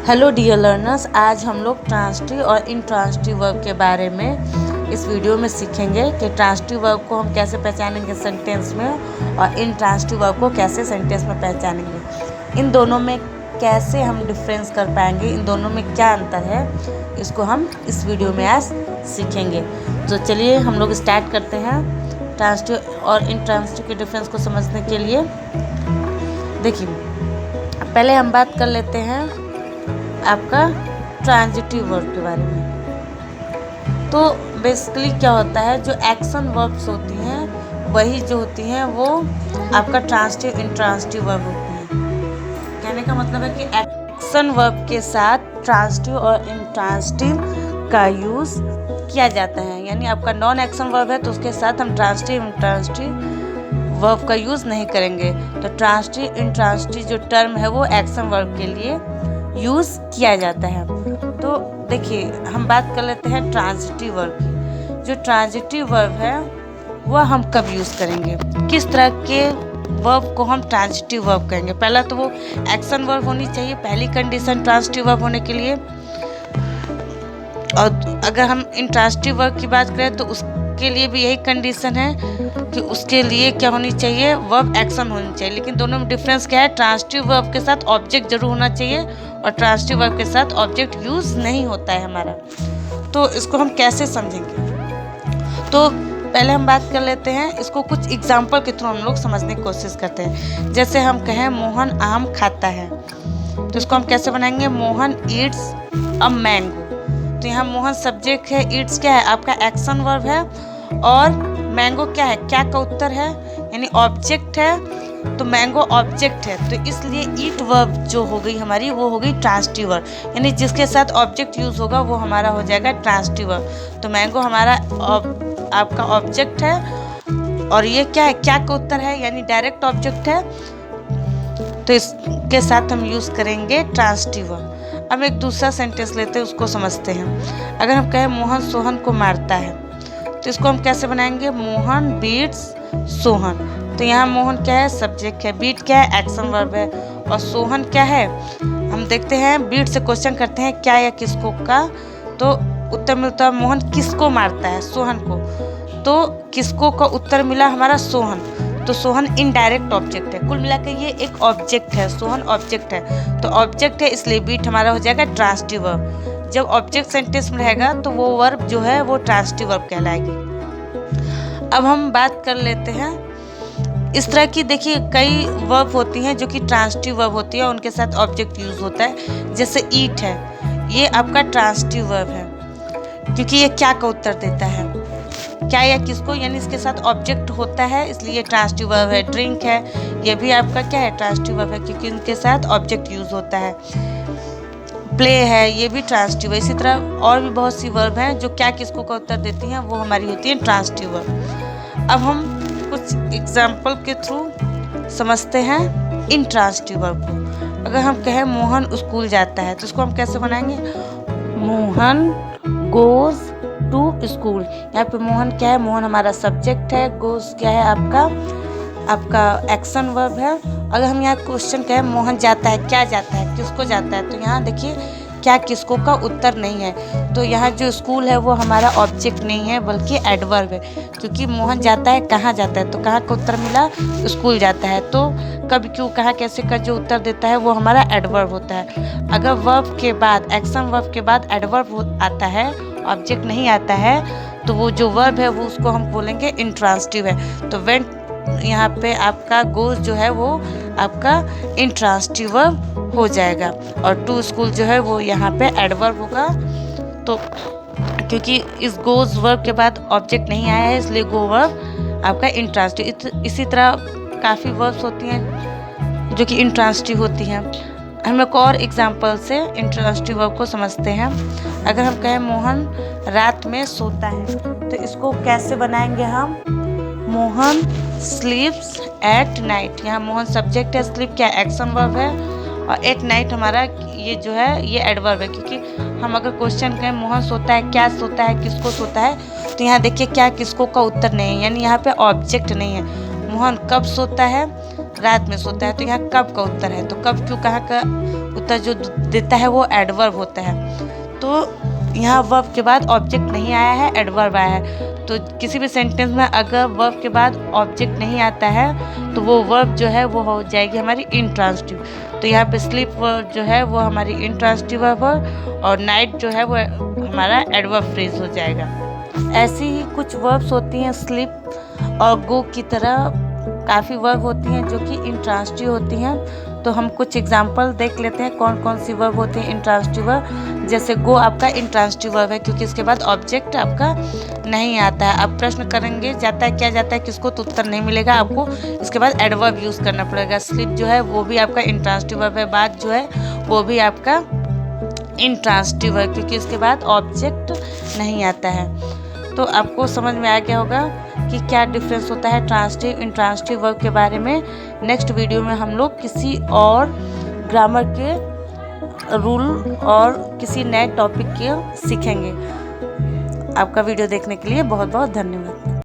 Hello dear learners, आज हम लोग ट्रांजिटिव और इंट्रांजिटिव वर्ब के बारे में इस वीडियो में सीखेंगे कि ट्रांजिटिव वर्ब को हम कैसे पहचानेंगे सेंटेंस में और इंट्रांजिटिव वर्ब को कैसे सेंटेंस में पहचानेंगे। इन दोनों में कैसे हम डिफरेंस कर पाएंगे, इन दोनों में क्या अंतर है, इसको हम इस वीडियो में आज सीखेंगे। तो चलिए हम लोग स्टार्ट करते हैं ट्रांजिटिव और इंट्रांजिटिव के डिफरेंस को समझने के लिए। देखिए, पहले हम बात कर लेते हैं आपका ट्रांजिटिव वर्ब के बारे में। तो बेसिकली क्या होता है, जो एक्शन वर्ब्स होती हैं वही जो होती हैं वो आपका ट्रांजिटिव इंट्रांजिटिव वर्ब होती हैं। कहने का मतलब है कि एक्शन वर्ब के साथ ट्रांजिटिव और इंट्रांजिटिव का यूज़ किया जाता है। यानी आपका नॉन एक्शन वर्ब है तो उसके साथ हम ट्रांजिटिव इंट्रांजिटिव वर्ब का यूज़ नहीं करेंगे। तो ट्रांजिटिव इंट्रांजिटिव जो टर्म है वो एक्शन वर्ब के लिए यूज़ किया जाता है। तो देखिए, हम बात कर लेते हैं ट्रांजिटिव वर्ब की। जो ट्रांजिटिव वर्ब है वह हम कब यूज़ करेंगे, किस तरह के वर्ब को हम ट्रांजिटिव वर्ब कहेंगे। पहला तो वो एक्शन वर्ब होनी चाहिए, पहली कंडीशन ट्रांजिटिव वर्ब होने के लिए। और अगर हम इंट्रांजिटिव वर्ब की बात करें तो उसके लिए भी यही कंडीशन है कि उसके लिए क्या होनी चाहिए, वर्ब एक्शन होनी चाहिए। लेकिन दोनों में डिफरेंस क्या है, ट्रांजिटिव वर्ब के साथ ऑब्जेक्ट जरूर होना चाहिए और ट्रांजिटिव वर्ब के साथ ऑब्जेक्ट यूज़ नहीं होता है हमारा। तो इसको हम कैसे समझेंगे, तो पहले हम बात कर लेते हैं, इसको कुछ एग्जाम्पल के थ्रू हम लोग समझने की कोशिश करते हैं। जैसे हम कहें मोहन आम खाता है, तो इसको हम कैसे बनाएंगे, मोहन ईट्स अ मैंगो। तो यहाँ मोहन सब्जेक्ट है, ईट्स क्या है, आपका एक्शन वर्ब है, और मैंगो क्या है, क्या का उत्तर है, यानी ऑब्जेक्ट है। तो मैंगो ऑब्जेक्ट है, तो इसलिए ईट वर्ब जो हो गई हमारी वो हो गई ट्रांजिटिव वर्ब। यानी जिसके साथ ऑब्जेक्ट यूज़ होगा वो हमारा हो जाएगा ट्रांजिटिव वर्ब। तो मैंगो हमारा आपका ऑब्जेक्ट है और ये क्या है, क्या का उत्तर है, यानी डायरेक्ट ऑब्जेक्ट है। तो इसके साथ हम यूज़ करेंगे ट्रांजिटिव वर्ब। अब एक दूसरा सेंटेंस लेते हैं, उसको समझते हैं। अगर हम कहें मोहन सोहन को मारता है, तो इसको हम कैसे बनाएंगे, मोहन बीट्स सोहन। तो यहाँ मोहन क्या है, सब्जेक्ट है, बीट क्या है, एक्शन वर्ब है, और सोहन क्या है। हम देखते हैं बीट से क्वेश्चन करते हैं क्या या किसको का, तो उत्तर मिलता है मोहन किसको मारता है, सोहन को। तो किसको का उत्तर मिला हमारा सोहन। तो सोहन इनडायरेक्ट ऑब्जेक्ट है, कुल मिलाकर ये एक ऑब्जेक्ट है, सोहन ऑब्जेक्ट है। तो ऑब्जेक्ट है इसलिए बीट हमारा हो जाएगा ट्रांजिटिव वर्ब। जब ऑब्जेक्ट सेंटेंस में रहेगा तो वो वर्ब जो है वो ट्रांजिटिव वर्ब कहलाएगी। अब हम बात कर लेते हैं, इस तरह की देखिए कई वर्ब होती हैं जो कि ट्रांजिटिव वर्ब होती है, उनके साथ ऑब्जेक्ट यूज होता है। जैसे ईट है, ये आपका ट्रांजिटिव वर्ब है क्योंकि ये क्या का उत्तर देता है, क्या या किसको, यानी इसके साथ ऑब्जेक्ट होता है इसलिए ये ट्रांजिटिव वर्ब है। ड्रिंक है, ये भी आपका क्या है, ट्रांजिटिव वर्ब है क्योंकि इनके साथ ऑब्जेक्ट यूज होता है। प्ले है, ये भी ट्रांजिटिव है। इसी तरह और भी बहुत सी वर्ब हैं जो क्या किसको का उत्तर देती हैं, वो हमारी होती है ट्रांजिटिव वर्ब। अब हम कुछ एग्जाम्पल के थ्रू समझते हैं इंट्रांजिटिव वर्ब को। अगर हम कहें मोहन स्कूल जाता है, तो इसको हम कैसे बनाएंगे, मोहन गोज टू स्कूल। यहाँ पे मोहन क्या है, मोहन हमारा सब्जेक्ट है, गोज क्या है आपका एक्शन वर्ब है। अगर हम यहाँ क्वेश्चन कहें मोहन जाता है, क्या जाता है, किसको जाता है, तो यहाँ देखिए क्या किसको का उत्तर नहीं है। तो यहाँ जो स्कूल है वो हमारा ऑब्जेक्ट नहीं है बल्कि एडवर्ब है, क्योंकि मोहन जाता है कहाँ जाता है, तो कहाँ का उत्तर मिला, स्कूल जाता है। तो कब क्यों कहाँ कैसे का जो उत्तर देता है वो हमारा एडवर्ब होता है। अगर वर्ब के बाद, एक्शन वर्ब के बाद एडवर्ब आता है, ऑब्जेक्ट नहीं आता है, तो वो जो वर्ब है वो उसको हम बोलेंगे इंट्रांजिटिव है। तो वेन यहाँ पे आपका गोज जो है वो आपका इंट्रांजिटिव वर्ब हो जाएगा, और टू स्कूल जो है वो यहाँ पे एडवर्ब होगा। तो क्योंकि इस गोज वर्ब के बाद ऑब्जेक्ट नहीं आया है इसलिए गो वर्ब आपका इंट्रांजिटिव। इसी तरह काफ़ी वर्ब्स होती हैं जो कि इंट्रांजिटिव होती हैं। हम एक और एग्जाम्पल से इंट्रांजिटिव वर्ब को समझते हैं। अगर हम कहें मोहन रात में सोता है, तो इसको कैसे बनाएंगे हम, मोहन स्लीप्स एट नाइट। यहाँ मोहन सब्जेक्ट है, स्लीप क्या एक्शन वर्ब है, और एट नाइट हमारा ये जो है ये एडवर्ब है। क्योंकि हम अगर क्वेश्चन करें मोहन सोता है, क्या सोता है, किसको सोता है, तो यहाँ देखिए क्या किसको का उत्तर नहीं है, यानी यहाँ पे ऑब्जेक्ट नहीं है। मोहन कब सोता है, रात में सोता है, तो यहाँ कब का उत्तर है। तो कब क्यों कहाँ का उत्तर जो देता है वो एडवर्ब होता है। तो यहाँ वर्ब के बाद ऑब्जेक्ट नहीं आया है, एडवर्ब आया है। तो किसी भी सेंटेंस में अगर वर्ब के बाद ऑब्जेक्ट नहीं आता है तो वो वर्ब जो है वो हो जाएगी हमारी इंट्रांसिटिव। तो यहाँ पे स्लीप वर्ब जो है वो हमारी इंट्रांसिटिव वर्ब है और नाइट जो है वो हमारा एडवर्ब फ्रेज हो जाएगा। ऐसी ही कुछ वर्ब्स होती हैं स्लीप और गो की तरह, काफ़ी वर्ब होती हैं जो कि इंट्रांसिटिव होती हैं। तो हम कुछ एग्जांपल देख लेते हैं कौन कौन सी वर्ब होती है इंट्रांसिटिव वर्ब। जैसे गो आपका इंट्रांसिटिव वर्ब है क्योंकि इसके बाद ऑब्जेक्ट आपका नहीं आता है। आप प्रश्न करेंगे जाता है क्या जाता है किसको, तो उत्तर नहीं मिलेगा, आपको इसके बाद एडवर्ब यूज़ करना पड़ेगा। स्लीप जो है वो भी आपका इंट्रांसिटिव वर्ब है, बात जो है वो भी आपका इंट्रांसिटिव है क्योंकि इसके बाद ऑब्जेक्ट नहीं आता है। तो आपको समझ में आ गया होगा कि क्या डिफरेंस होता है ट्रांसिटिव इंट्रांसिटिव वर्ब के बारे में। नेक्स्ट वीडियो में हम लोग किसी और ग्रामर के रूल और किसी नए टॉपिक के सीखेंगे। आपका वीडियो देखने के लिए बहुत बहुत धन्यवाद।